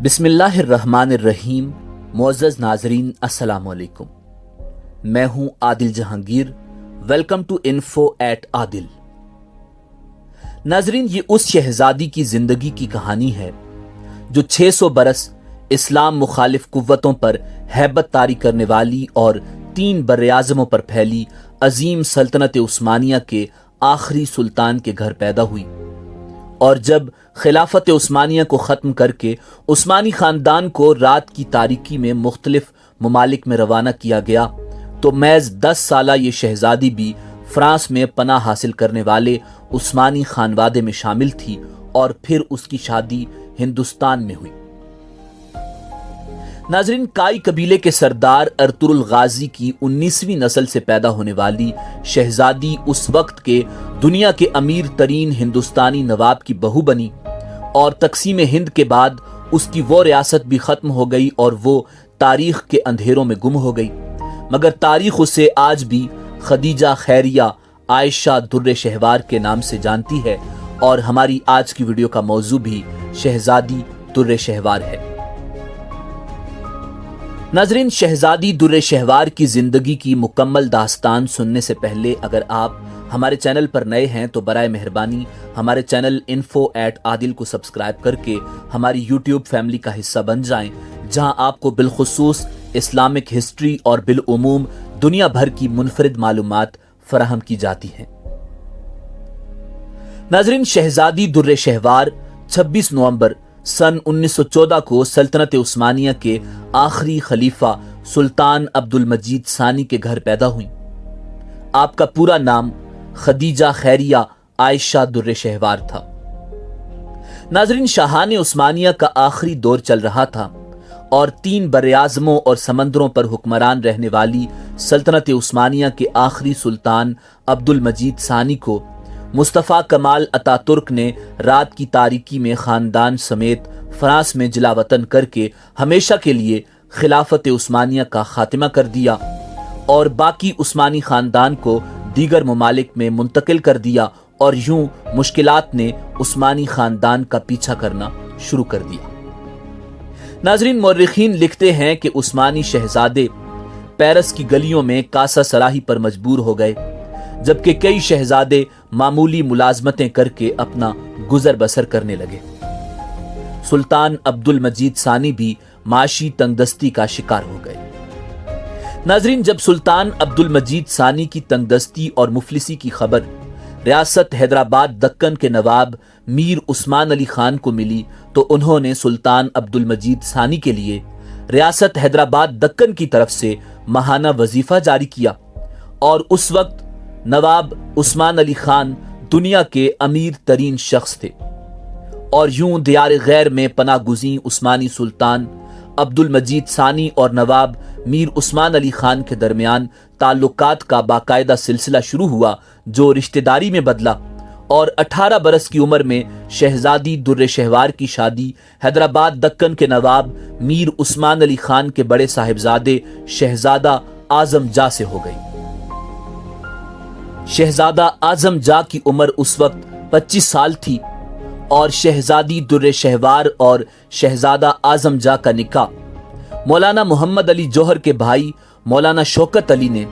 بسم اللہ الرحمن الرحیم۔ معزز ناظرین السلام علیکم، میں ہوں Adil Jahangir. Welcome to info at Adil. ناظرین، یہ اس شہزادی کی زندگی کی کہانی ہے جو 600 برس اسلام مخالف قوتوں پر ہیبت طاری کرنے والی اور 3 براعظموں پر پھیلی عظیم سلطنت عثمانیہ کے آخری سلطان کے گھر پیدا ہوئی، اور جب خلافت عثمانیہ کو ختم کر کے عثمانی خاندان کو رات کی تاریکی میں مختلف ممالک میں روانہ کیا گیا تو محض 10 سالہ یہ شہزادی بھی فرانس میں پناہ حاصل کرنے والے عثمانی خانوادے میں شامل تھی، اور پھر اس کی شادی ہندوستان میں ہوئی۔ ناظرین، کائی قبیلے کے سردار ارطغرل الغازی کی 19ویں نسل سے پیدا ہونے والی شہزادی اس وقت کے دنیا کے امیر ترین ہندوستانی نواب کی بہو بنی، اور تقسیم ہند کے بعد اس کی وہ ریاست بھی ختم ہو گئی اور وہ تاریخ کے اندھیروں میں گم ہو گئی، مگر تاریخ اسے آج بھی خدیجہ خیریہ عائشہ در شہوار کے نام سے جانتی ہے، اور ہماری آج کی ویڈیو کا موضوع بھی شہزادی در شہوار ہے۔ ناظرین، شہزادی در شہوار کی زندگی کی مکمل داستان سننے سے پہلے اگر آپ ہمارے چینل پر نئے ہیں تو برائے مہربانی ہمارے چینل انفو ایٹ عادل کو سبسکرائب کر کے ہماری یوٹیوب فیملی کا حصہ بن جائیں، جہاں آپ کو بالخصوص اسلامک ہسٹری اور بالعموم دنیا بھر کی منفرد معلومات فراہم کی جاتی ہیں۔ ناظرین، شہزادی در شہوار 26 نومبر سن 1914 کو سلطنت عثمانیہ کے آخری خلیفہ سلطان عبد المجید ثانی کے گھر پیدا ہوئیں۔ آپ کا پورا نام خدیجہ خیریہ عائشہ در شہوار تھا۔ ناظرین، شاہان عثمانیہ کا آخری دور چل رہا تھا، اور 3 براعظموں اور سمندروں پر حکمران رہنے والی سلطنت عثمانیہ کے آخری سلطان عبد المجید ثانی کو مصطفیٰ کمال اتا ترک نے رات کی تاریکی میں خاندان سمیت فرانس میں جلا وطن کر کے ہمیشہ کے لیے خلافت عثمانیہ کا خاتمہ کر دیا، اور باقی عثمانی خاندان کو دیگر ممالک میں منتقل کر دیا، اور یوں مشکلات نے عثمانی خاندان کا پیچھا کرنا شروع کر دیا۔ ناظرین، مورخین لکھتے ہیں کہ عثمانی شہزادے پیرس کی گلیوں میں کاسہ سراہی پر مجبور ہو گئے، جبکہ کئی شہزادے معمولی ملازمتیں کر کے اپنا گزر بسر کرنے لگے۔ سلطان عبد المجید ثانی بھی معاشی تنگدستی کا شکار ہو گئے۔ ناظرین، جب سلطان عبد المجید ثانی کی تنگدستی اور مفلسی کی خبر ریاست حیدرآباد دکن کے نواب میر عثمان علی خان کو ملی تو انہوں نے سلطان عبد المجید ثانی کے لیے ریاست حیدرآباد دکن کی طرف سے ماہانہ وظیفہ جاری کیا، اور اس وقت نواب عثمان علی خان دنیا کے امیر ترین شخص تھے، اور یوں دیار غیر میں پناہ گزین عثمانی سلطان عبد المجید ثانی اور نواب میر عثمان علی خان کے درمیان تعلقات کا باقاعدہ سلسلہ شروع ہوا، جو رشتہ داری میں بدلا، اور 18 برس کی عمر میں شہزادی در شہوار کی شادی حیدرآباد دکن کے نواب میر عثمان علی خان کے بڑے صاحبزادے شہزادہ اعظم جاہ سے ہو گئی۔ شہزادہ اعظم جاہ کی عمر اس وقت 25 سال تھی، اور شہزادی در شہوار اور شہزادہ اعظم جاہ کا نکاح مولانا محمد علی جوہر کے بھائی مولانا شوکت علی نے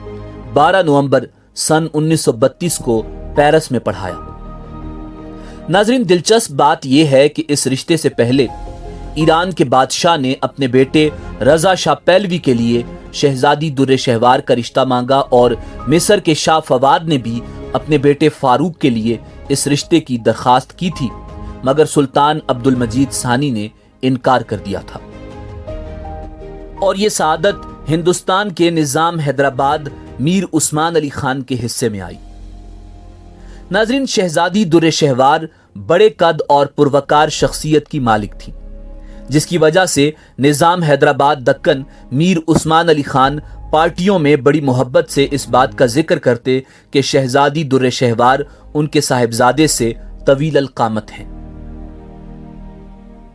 12 نومبر سن 1932 کو پیرس میں پڑھایا۔ ناظرین، دلچسپ بات یہ ہے کہ اس رشتے سے پہلے ایران کے بادشاہ نے اپنے بیٹے رضا شاہ پہلوی کے لیے شہزادی در شہوار کا رشتہ مانگا، اور مصر کے شاہ فواد نے بھی اپنے بیٹے فاروق کے لیے اس رشتے کی درخواست کی تھی، مگر سلطان عبد المجید ثانی نے انکار کر دیا تھا، اور یہ سعادت ہندوستان کے نظام حیدرآباد میر عثمان علی خان کے حصے میں آئی۔ ناظرین، شہزادی در شہوار بڑے قد اور پروقار شخصیت کی مالک تھی، جس کی وجہ سے نظام حیدرآباد دکن میر عثمان علی خان پارٹیوں میں بڑی محبت سے اس بات کا ذکر کرتے کہ شہزادی در شہوار ان کے صاحبزادے سے طویل القامت ہیں۔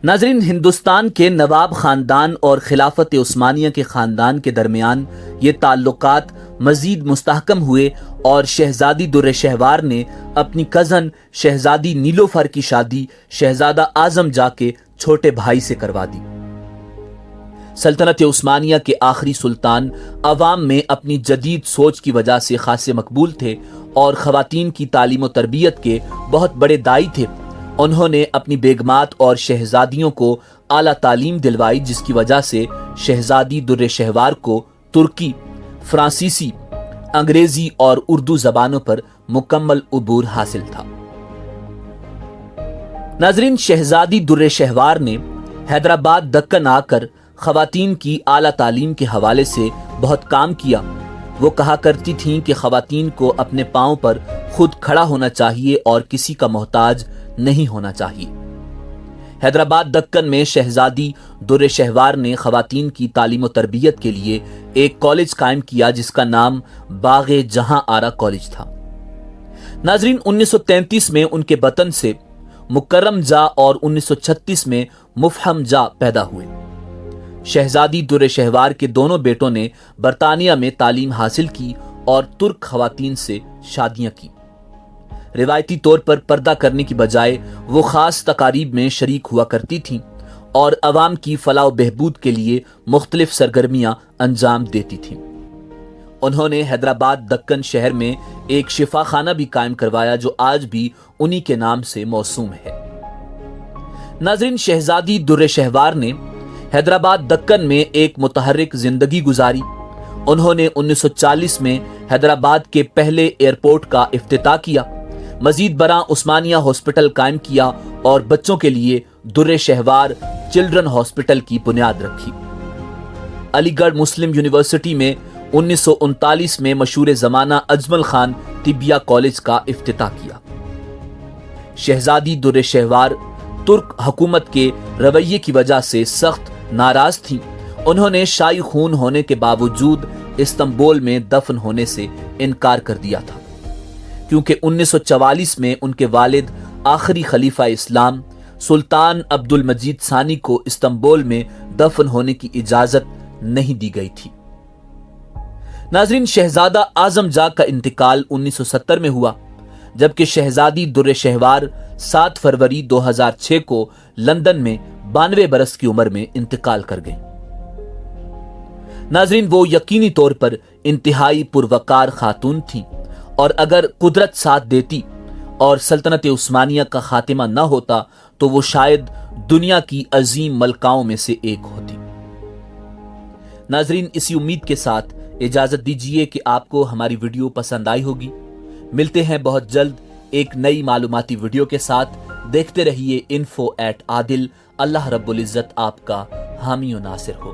ناظرین، ہندوستان کے نواب خاندان اور خلافت عثمانیہ کے خاندان کے درمیان یہ تعلقات مزید مستحکم ہوئے، اور شہزادی در شہوار نے اپنی کزن شہزادی نیلوفر کی شادی شہزادہ اعظم جاہ کے چھوٹے بھائی سے کروا دی۔ سلطنت عثمانیہ کے آخری سلطان عوام میں اپنی جدید سوچ کی وجہ سے خاصے مقبول تھے اور خواتین کی تعلیم و تربیت کے بہت بڑے داعی تھے۔ انہوں نے اپنی بیگمات اور شہزادیوں کو اعلیٰ تعلیم دلوائی، جس کی وجہ سے شہزادی در شہوار کو ترکی، فرانسیسی، انگریزی اور اردو زبانوں پر مکمل عبور حاصل تھا۔ ناظرین، شہزادی در شہوار نے حیدرآباد دکن آ کر خواتین کی اعلیٰ تعلیم کے حوالے سے بہت کام کیا۔ وہ کہا کرتی تھیں کہ خواتین کو اپنے پاؤں پر خود کھڑا ہونا چاہیے اور کسی کا محتاج نہیں ہونا چاہیے۔ حیدرآباد دکن میں شہزادی در شہوار نے خواتین کی تعلیم و تربیت کے لیے ایک کالج قائم کیا جس کا نام باغ جہاں آرا کالج تھا۔ ناظرین، 1933 میں ان کے بطن سے مکرم جا اور 1936 میں مفہم جا پیدا ہوئے۔ شہزادی در شہوار کے دونوں بیٹوں نے برطانیہ میں تعلیم حاصل کی اور ترک خواتین سے شادیاں کی۔ روایتی طور پر پردہ کرنے کی بجائے وہ خاص تقاریب میں شریک ہوا کرتی تھیں اور عوام کی فلاح و بہبود کے لیے مختلف سرگرمیاں انجام دیتی تھیں۔ انہوں نے حیدرآباد دکن شہر میں ایک شفا خانہ بھی قائم کروایا جو آج بھی انہی کے نام سے موسوم ہے۔ ناظرین، شہزادی در شہوار نے حیدرآباد دکن میں ایک متحرک زندگی گزاری۔ انہوں نے 1940 میں حیدرآباد کے پہلے ایئرپورٹ کا افتتاح کیا، مزید برآں عثمانیہ ہاسپٹل قائم کیا اور بچوں کے لیے در شہوار چلڈرن ہاسپٹل کی بنیاد رکھی۔ علی گڑھ مسلم یونیورسٹی میں 1939 میں مشہور زمانہ اجمل خان طبیہ کالج کا افتتاح کیا۔ شہزادی در شہوار ترک حکومت کے رویے کی وجہ سے سخت ناراض تھیں۔ انہوں نے شاہی خون ہونے کے باوجود استنبول میں دفن ہونے سے انکار کر دیا تھا، کیونکہ 1944 میں ان کے والد آخری خلیفہ اسلام سلطان عبد المجید ثانی کو استنبول میں دفن ہونے کی اجازت نہیں دی گئی تھی۔ ناظرین، شہزادہ اعظم جاہ کا انتقال 1970 میں ہوا، جبکہ شہزادی در شہوار 7 فروری 2006 کو لندن میں 92 برس کی عمر میں انتقال کر گئیں۔ ناظرین، وہ یقینی طور پر انتہائی پروقار خاتون تھیں اور اگر قدرت ساتھ دیتی اور سلطنت عثمانیہ کا خاتمہ نہ ہوتا تو وہ شاید دنیا کی عظیم ملکاؤں میں سے ایک ہوتی۔ ناظرین، اسی امید کے ساتھ اجازت دیجیے کہ آپ کو ہماری ویڈیو پسند آئی ہوگی۔ ملتے ہیں بہت جلد ایک نئی معلوماتی ویڈیو کے ساتھ۔ دیکھتے رہیے info@adil۔ اللہ رب العزت آپ کا حامی و ناصر ہو۔